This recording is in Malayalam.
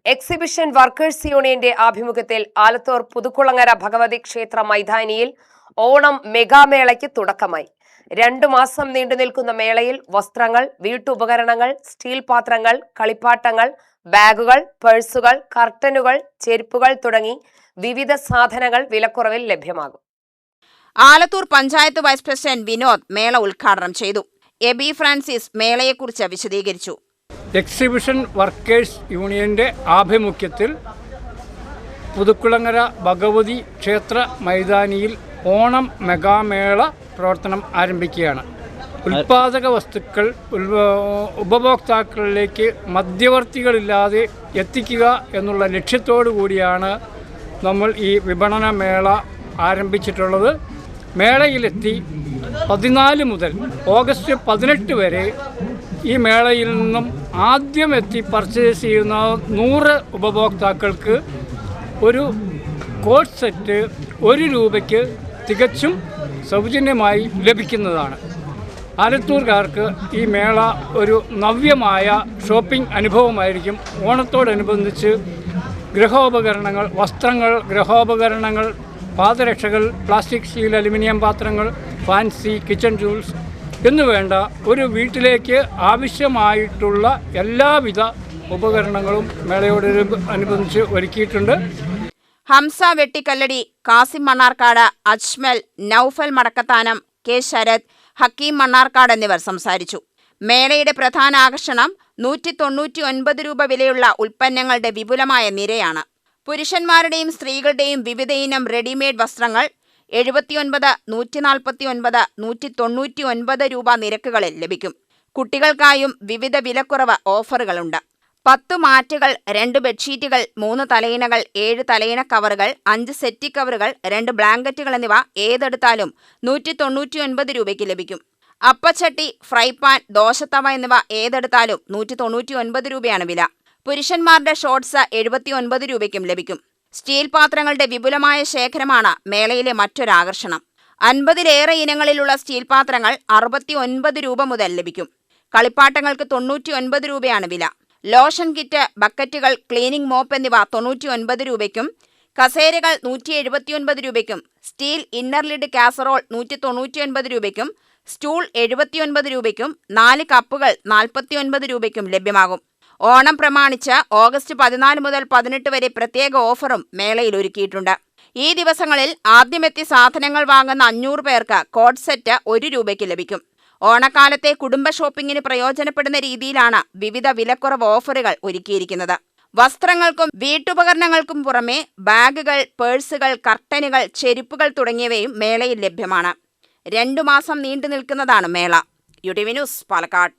എക്സിബിഷൻ വർക്കേഴ്സ് യൂണിയന്റെ ആഭിമുഖ്യത്തിൽ ആലത്തൂർ പുതുക്കുളങ്ങര ഭഗവതി ക്ഷേത്ര മൈതാനിയിൽ ഓണം മെഗാമേളയ്ക്ക് തുടക്കമായി. 2 മാസം നീണ്ടുനിൽക്കുന്ന മേളയിൽ വസ്ത്രങ്ങൾ, വീട്ടുപകരണങ്ങൾ, സ്റ്റീൽ പാത്രങ്ങൾ, കളിപ്പാട്ടങ്ങൾ, ബാഗുകൾ, പേഴ്സുകൾ, കർട്ടനുകൾ, ചെരുപ്പുകൾ തുടങ്ങി വിവിധ സാധനങ്ങൾ വിലക്കുറവിൽ ലഭ്യമാകും. ആലത്തൂർ പഞ്ചായത്ത് വൈസ് പ്രസിഡന്റ് വിനോദ് മേള ഉദ്ഘാടനം ചെയ്തു. എബി ഫ്രാൻസിസ് മേളയെക്കുറിച്ച് വിശദീകരിച്ചു. എക്സിബിഷൻ വർക്കേഴ്സ് യൂണിയന്റെ ആഭിമുഖ്യത്തിൽ പുതുക്കുളങ്ങര ഭഗവതി ക്ഷേത്ര മൈതാനിയിൽ ഓണം മെഗാമേള പ്രവർത്തനം ആരംഭിക്കുകയാണ്. ഉൽപാദക വസ്തുക്കൾ ഉപഭോക്താക്കളിലേക്ക് മധ്യവർത്തികളില്ലാതെ എത്തിക്കുക എന്നുള്ള ലക്ഷ്യത്തോടു കൂടിയാണ് നമ്മൾ ഈ വിപണന മേള ആരംഭിച്ചിട്ടുള്ളത്. മേളയിലെത്തി 14 മുതൽ ഓഗസ്റ്റ് 18 വരെ ഈ മേളയിൽ നിന്നും ആദ്യം എത്തി പർച്ചേസ് ചെയ്യുന്ന 100 ഉപഭോക്താക്കൾക്ക് ഒരു കോട്ട് സെറ്റ് 1 രൂപയ്ക്ക് തികച്ചും സൗജന്യമായി ലഭിക്കുന്നതാണ്. ആലത്തൂർക്കാർക്ക് ഈ മേള ഒരു നവ്യമായ ഷോപ്പിംഗ് അനുഭവമായിരിക്കും. ഓണത്തോടനുബന്ധിച്ച് ഗൃഹോപകരണങ്ങൾ, വസ്ത്രങ്ങൾ, ഗൃഹോപകരണങ്ങൾ, പാദരക്ഷകൾ, പ്ലാസ്റ്റിക്, സ്റ്റീൽ, അലുമിനിയം പാത്രങ്ങൾ, ഫാൻസി കിച്ചൺ ടൂൾസ് എന്നുവേണ്ട ഒരു വീട്ടിലേക്ക് ആവശ്യമായിട്ടുള്ള എല്ലാവിധ ഉപകരണങ്ങളും മേളയോടനുബന്ധിച്ച് ഒരുക്കിയിട്ടുണ്ട്. ഹംസ വെട്ടിക്കല്ലടി, കാസിം മണ്ണാർക്കാട്, അജ്മൽ, നൌഫൽ മടക്കത്താനം, കെ ശരത്, ഹക്കീം മണ്ണാർക്കാട് എന്നിവർ സംസാരിച്ചു. മേളയുടെ പ്രധാന ആകർഷണം 199 രൂപ വിലയുള്ള ഉൽപ്പന്നങ്ങളുടെ വിപുലമായ നിരയാണ്. പുരുഷന്മാരുടെയും സ്ത്രീകളുടെയും വിവിധയിനം റെഡിമെയ്ഡ് വസ്ത്രങ്ങൾ 79, 149, 199 രൂപ നിരക്കുകളിൽ ലഭിക്കും. കുട്ടികൾക്കായും വിവിധ വിലക്കുറവ് ഓഫറുകളുണ്ട്. 10 മാറ്റുകൾ, 2 ബെഡ്ഷീറ്റുകൾ, 3 തലയിണകൾ, 7 തലയിണ കവറുകൾ, 5 സെറ്റി കവറുകൾ, 2 ബ്ലാങ്കറ്റുകൾ എന്നിവ ഏതെടുത്താലും 199 രൂപയ്ക്ക് ലഭിക്കും. അപ്പച്ചട്ടി, ഫ്രൈ പാൻ, ദോശത്തവ എന്നിവ ഏതെടുത്താലും 199 രൂപയാണ് വില. പുരുഷന്മാരുടെ ഷോർട്സ് 79 രൂപയ്ക്കും ലഭിക്കും. സ്റ്റീൽ പാത്രങ്ങളുടെ വിപുലമായ ശേഖരമാണ് മേളയിലെ മറ്റൊരാകർഷണം. 50-ലേറെ ഇനങ്ങളിലുള്ള സ്റ്റീൽ പാത്രങ്ങൾ 69 രൂപ മുതൽ ലഭിക്കും. കളിപ്പാട്ടങ്ങൾക്ക് 99 രൂപയാണ് വില. ലോഷൻ കിറ്റ്, ബക്കറ്റുകൾ, ക്ലീനിംഗ് മോപ്പ് എന്നിവ 99 രൂപയ്ക്കും, കസേരകൾ 179 രൂപയ്ക്കും, സ്റ്റീൽ ഇന്നർ ലിഡ് കാസറോൾ 199 രൂപയ്ക്കും, സ്റ്റൂൾ 79 രൂപയ്ക്കും, 4 കപ്പുകൾ 49 രൂപയ്ക്കും ലഭ്യമാകും. ഓണം പ്രമാണിച്ച് ഓഗസ്റ്റ് 14 മുതൽ 18 വരെ പ്രത്യേക ഓഫറും മേളയിൽ ഒരുക്കിയിട്ടുണ്ട്. ഈ ദിവസങ്ങളിൽ ആദ്യമെത്തി സാധനങ്ങൾ വാങ്ങുന്ന 500 പേർക്ക് കോട്ട് സെറ്റ് 1 രൂപയ്ക്ക് ലഭിക്കും. ഓണക്കാലത്തെ കുടുംബ ഷോപ്പിംഗിന് പ്രയോജനപ്പെടുന്ന രീതിയിലാണ് വിവിധ വിലക്കുറവ് ഓഫറുകൾ ഒരുക്കിയിരിക്കുന്നത്. വസ്ത്രങ്ങൾക്കും വീട്ടുപകരണങ്ങൾക്കും പുറമെ ബാഗുകൾ, പേഴ്സുകൾ, കർട്ടനുകൾ, ചെരുപ്പുകൾ തുടങ്ങിയവയും മേളയിൽ ലഭ്യമാണ്. 2 മാസം നീണ്ടു നിൽക്കുന്നതാണ് മേള. UTV news, Palakkad.